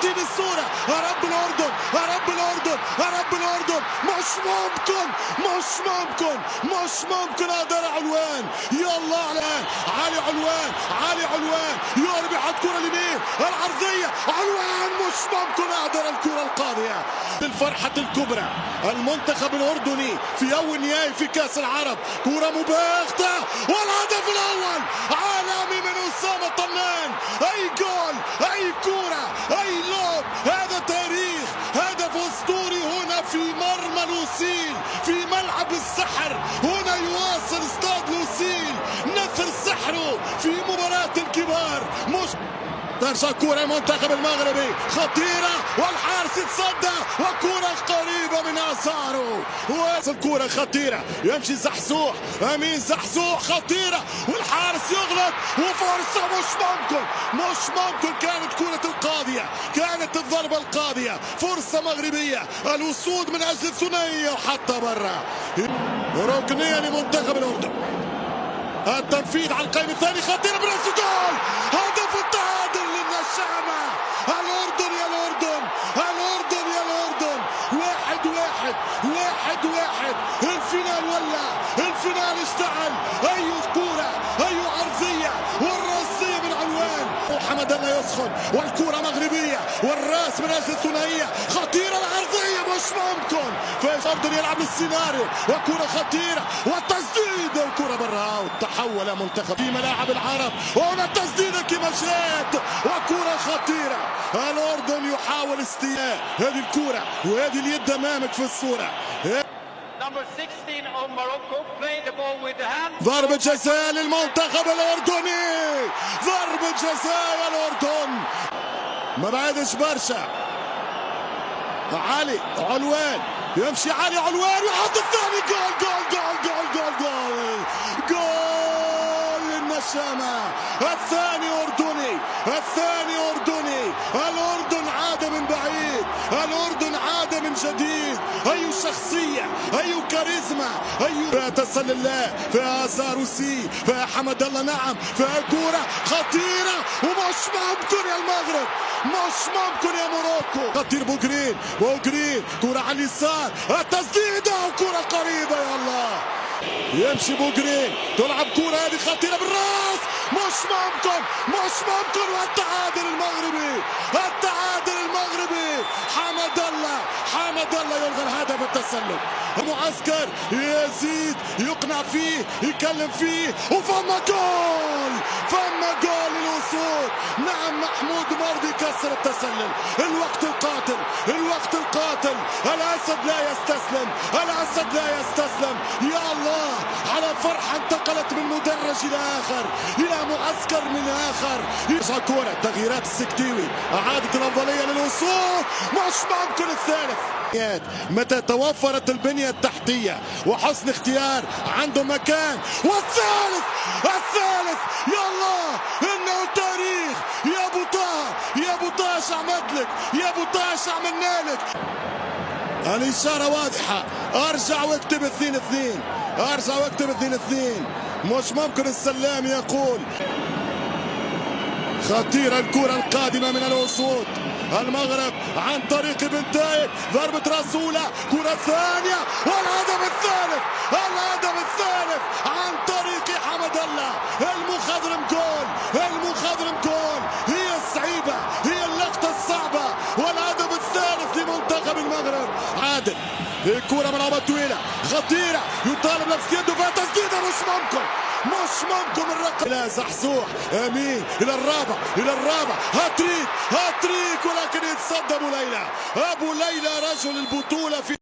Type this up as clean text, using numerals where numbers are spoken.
شايفين الصورة. يا رب الأردن، يا رب الأردن، يا رب الأردن. مش ممكن، مش ممكن، مش ممكن. هذا علوان، يلا علوان، علي علوان، علي علوان يربي على الكرة اليمين العرضية. علوان مش ممكن. هذا الكرة القاضية الفرحة الكبرى. المنتخب الأردني في أول نهائي في كأس العرب، كرة مباغتة والهدف الأول عالمي من أسامة طنان. أي جول، أي كرة، أي لوب. هذا تاريخ، هدف أسطوري هنا في مرمى لوسيل، في ملعب السحر. هنا يواصل استاد لوسيل نثر سحره في مباراة الكبار. مش ترجع كرة المنتخب المغربي خطيرة والحارس يتصدى وكرة قريبة من آثاره. الكرة خطيرة يمشي زحزوح، أمين زحزوح خطيرة والحارس يغلط وفرصة. مش ممكن، مش ممكن. كانت كرة القاضية، كانت الضربة القاضية. فرصة مغربية، الوصول من أجل الثنائية وحتى برا. ركنية لمنتخب الأردن. التنفيذ على القائم الثاني خطيرة برأس جول. هدف التعادل للنشامة. الأردن يا الأردن، الأردن يا الأردن. 1-1، 1-1. الفينال ولع، الفينال اشتعل. أي كورة، أي عرضية والرأسية من علوان. وحمد الله يسخن والكرة مغربية والراس من أجل الثنائية. خطيرة العرضية مش ممكن. فالأردن يلعب السيناريو وكرة خطيرة والتسديد وكرة برا. وتحول منتخب في ملاعب العرب. وهنا التسديدة كما جاءت وكرة خطيرة. الأردن يحاول استياء هذه الكرة وهذه اليد أمامك في الصورة. ضربة جزاء للمنتخب الأردني، ضربة جزاء الأردن. ما بعدش برشا. علي علوان يمشي، علي علوان يحط الثاني. جول جول جول جول جول جول جول للنشامة. الثاني أردني، الثاني أردني. الأردن عاد من بعيد، الأردن عاد من جديد. أي شخصية، أي كاريزما، أي تسلل الله فيها ساروسي، فيها حمد الله. نعم فيها كرة خطيرة ومش ممكن يا المغرب، مش ممكن يا موروكو. خطير بوغرين، بوغرين كرة على اليسار، التسديدة وكرة قريبة. يا الله يمشي بوغرين، تلعب كرة هذه خطيرة بالراس. مش ممكن، مش ممكن. والتعادل المغربي، التعادل المغربي. حمد الله، حمد الله يلغي الهدف التسلل. المعسكر يزيد يقنع فيه، يكلم فيه وفما جول، فما جول للوصول. نعم محمود مرضي كسر التسلل. الوقت القاتل، الوقت القاتل. الأسد لا يستسلم، الأسد لا يستسلم. يا الله على فرحة انتقلت من مدرج إلى آخر، إلى معسكر من آخر. يرجع كرة تغييرات السكتيوي، أعادت الأفضلية للوصول. مش ممكن الثالث. متى توفرت البنية التحتية وحسن اختيار عنده مكان. والثالث، الثالث. يا الله إنه تاريخ. يا أبو طه، يا أبو طه عملت لك، يا أبو طه عملنا لك. الإشارة واضحة. أرجع واكتب 2-2، أرجع واكتب 2-2. مش ممكن. السلام يقول خطيرة الكرة القادمة من الأسود. المغرب عن طريق بن تايب، ضربة رسولة، كرة ثانية والهدف الثالث، الهدف الثالث عن طريق حمد الله. المخضرم جول، المخضرم جول. هي الصعيبة، هي اللقطة الصعبة والهدف الثالث لمنتخب المغرب. عادل الكرة ملعوبة طويلة خطيرة، يطالب نفس يده فيها تسديدة. مش ممكن، مش ممكن. الرقم إلى زحزوح، أمين إلى الرابع، إلى الرابع. هاتريك، هاتريك ولكن يتصدى أبو ليلى. أبو ليلى رجل البطولة في